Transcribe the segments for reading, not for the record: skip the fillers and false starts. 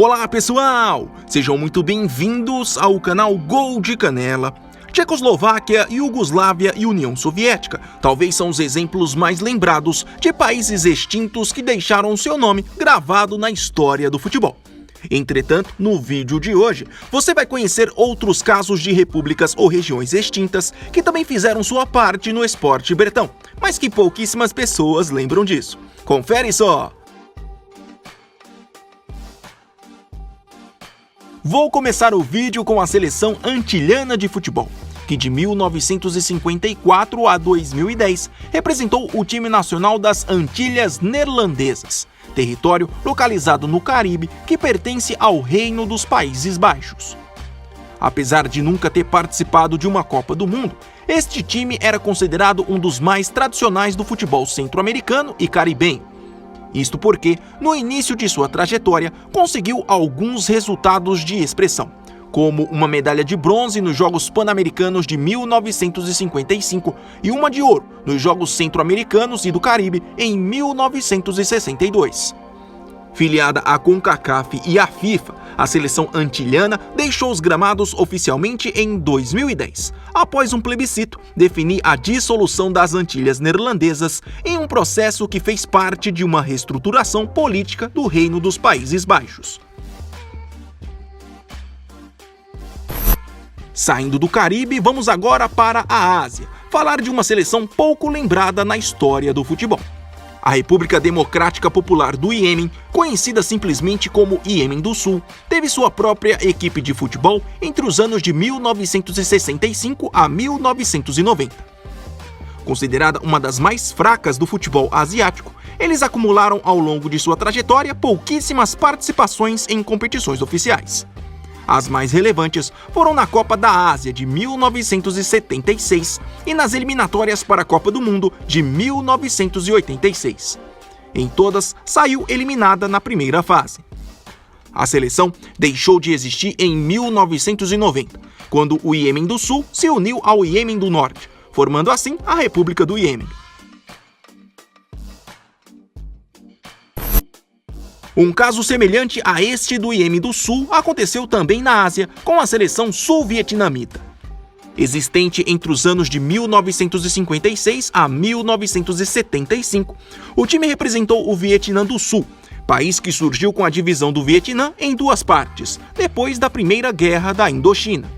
Olá pessoal, sejam muito bem-vindos ao canal Gol de Canela. Tchecoslováquia, Iugoslávia e União Soviética talvez são os exemplos mais lembrados de países extintos que deixaram seu nome gravado na história do futebol. Entretanto, no vídeo de hoje, você vai conhecer outros casos de repúblicas ou regiões extintas que também fizeram sua parte no esporte bretão, mas que pouquíssimas pessoas lembram disso. Confere só! Vou começar o vídeo com a seleção antilhana de futebol, que de 1954 a 2010 representou o time nacional das Antilhas Neerlandesas, território localizado no Caribe que pertence ao Reino dos Países Baixos. Apesar de nunca ter participado de uma Copa do Mundo, este time era considerado um dos mais tradicionais do futebol centro-americano e caribenho. Isto porque, no início de sua trajetória, conseguiu alguns resultados de expressão, como uma medalha de bronze nos Jogos Pan-Americanos de 1955 e uma de ouro nos Jogos Centro-Americanos e do Caribe em 1962. Filiada à CONCACAF e à FIFA, a seleção antilhana deixou os gramados oficialmente em 2010, após um plebiscito definir a dissolução das Antilhas Neerlandesas em um processo que fez parte de uma reestruturação política do Reino dos Países Baixos. Saindo do Caribe, vamos agora para a Ásia, falar de uma seleção pouco lembrada na história do futebol. A República Democrática Popular do Iêmen, conhecida simplesmente como Iêmen do Sul, teve sua própria equipe de futebol entre os anos de 1965 a 1990. Considerada uma das mais fracas do futebol asiático, eles acumularam ao longo de sua trajetória pouquíssimas participações em competições oficiais. As mais relevantes foram na Copa da Ásia de 1976 e nas eliminatórias para a Copa do Mundo de 1986. Em todas, saiu eliminada na primeira fase. A seleção deixou de existir em 1990, quando o Iêmen do Sul se uniu ao Iêmen do Norte, formando assim a República do Iêmen. Um caso semelhante a este do Iêmen do Sul aconteceu também na Ásia com a seleção sul-vietnamita. Existente entre os anos de 1956 a 1975, o time representou o Vietnã do Sul, país que surgiu com a divisão do Vietnã em duas partes, depois da Primeira Guerra da Indochina.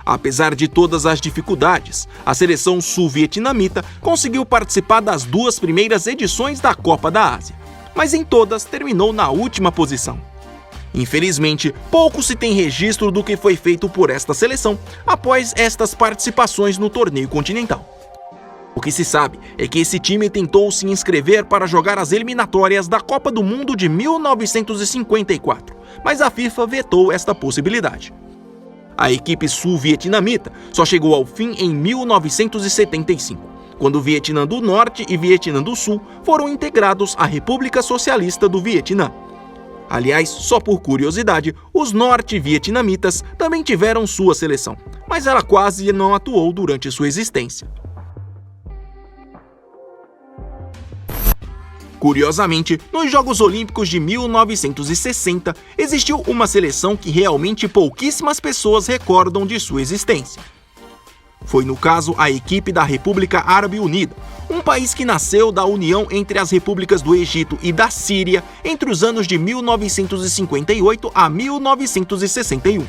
Apesar de todas as dificuldades, a seleção sul-vietnamita conseguiu participar das duas primeiras edições da Copa da Ásia, mas em todas terminou na última posição. Infelizmente, pouco se tem registro do que foi feito por esta seleção após estas participações no torneio continental. O que se sabe é que esse time tentou se inscrever para jogar as eliminatórias da Copa do Mundo de 1954, mas a FIFA vetou esta possibilidade. A equipe sul-vietnamita só chegou ao fim em 1975. Quando o Vietnã do Norte e Vietnã do Sul foram integrados à República Socialista do Vietnã. Aliás, só por curiosidade, os norte-vietnamitas também tiveram sua seleção, mas ela quase não atuou durante sua existência. Curiosamente, nos Jogos Olímpicos de 1960, existiu uma seleção que realmente pouquíssimas pessoas recordam de sua existência. Foi, no caso, a equipe da República Árabe Unida, um país que nasceu da união entre as repúblicas do Egito e da Síria entre os anos de 1958 a 1961.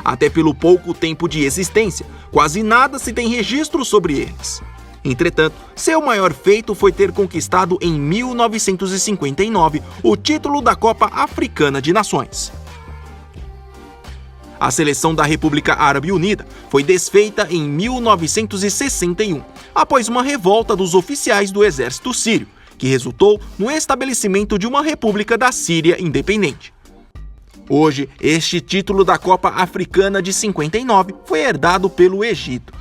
Até pelo pouco tempo de existência, quase nada se tem registro sobre eles. Entretanto, seu maior feito foi ter conquistado em 1959 o título da Copa Africana de Nações. A seleção da República Árabe Unida foi desfeita em 1961, após uma revolta dos oficiais do exército sírio, que resultou no estabelecimento de uma república da Síria independente. Hoje, este título da Copa Africana de 59 foi herdado pelo Egito.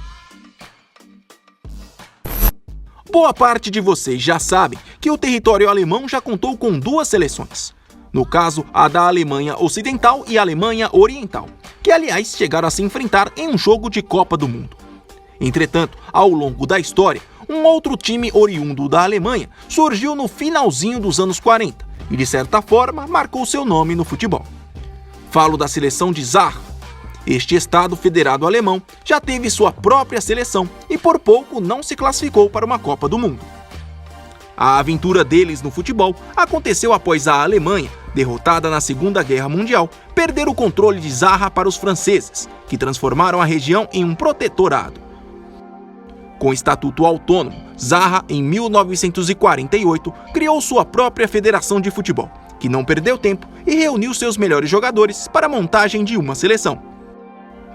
Boa parte de vocês já sabem que o território alemão já contou com duas seleções. No caso, a da Alemanha Ocidental e a Alemanha Oriental, que aliás chegaram a se enfrentar em um jogo de Copa do Mundo. Entretanto, ao longo da história, um outro time oriundo da Alemanha surgiu no finalzinho dos anos 40 e, de certa forma, marcou seu nome no futebol. Falo da seleção de Saar. Este estado federado alemão já teve sua própria seleção e por pouco não se classificou para uma Copa do Mundo. A aventura deles no futebol aconteceu após a Alemanha, derrotada na Segunda Guerra Mundial, perder o controle de Saar para os franceses, que transformaram a região em um protetorado. Com estatuto autônomo, Saar, em 1948, criou sua própria federação de futebol, que não perdeu tempo e reuniu seus melhores jogadores para a montagem de uma seleção.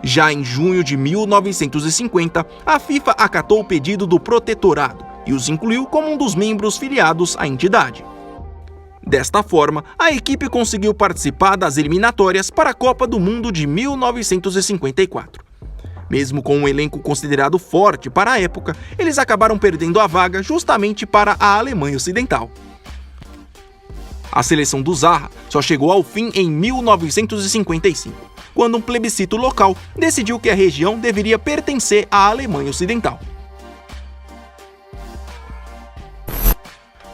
Já em junho de 1950, a FIFA acatou o pedido do protetorado e os incluiu como um dos membros filiados à entidade. Desta forma, a equipe conseguiu participar das eliminatórias para a Copa do Mundo de 1954. Mesmo com um elenco considerado forte para a época, eles acabaram perdendo a vaga justamente para a Alemanha Ocidental. A seleção do Saar só chegou ao fim em 1955, quando um plebiscito local decidiu que a região deveria pertencer à Alemanha Ocidental.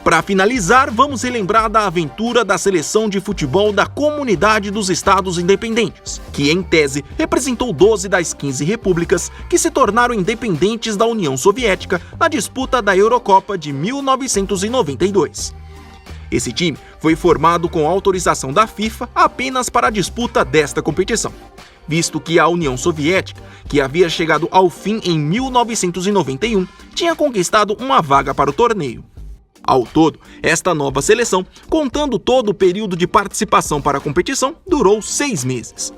Para finalizar, vamos relembrar da aventura da seleção de futebol da Comunidade dos Estados Independentes, que em tese representou 12 das 15 repúblicas que se tornaram independentes da União Soviética na disputa da Eurocopa de 1992. Esse time foi formado com autorização da FIFA apenas para a disputa desta competição, visto que a União Soviética, que havia chegado ao fim em 1991, tinha conquistado uma vaga para o torneio. Ao todo, esta nova seleção, contando todo o período de participação para a competição, durou 6 meses.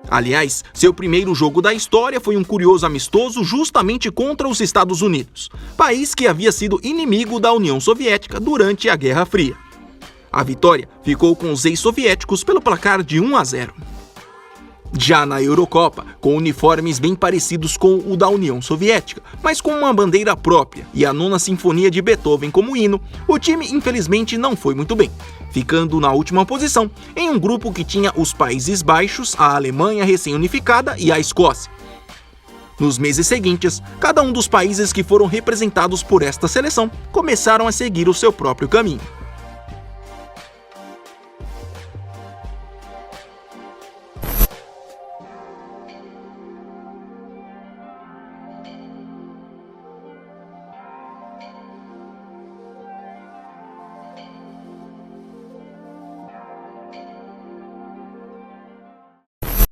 Aliás, seu primeiro jogo da história foi um curioso amistoso justamente contra os Estados Unidos, país que havia sido inimigo da União Soviética durante a Guerra Fria. A vitória ficou com os ex-soviéticos pelo placar de 1-0. Já na Eurocopa, com uniformes bem parecidos com o da União Soviética, mas com uma bandeira própria e a Nona Sinfonia de Beethoven como hino, o time infelizmente não foi muito bem, ficando na última posição em um grupo que tinha os Países Baixos, a Alemanha recém-unificada e a Escócia. Nos meses seguintes, cada um dos países que foram representados por esta seleção começaram a seguir o seu próprio caminho.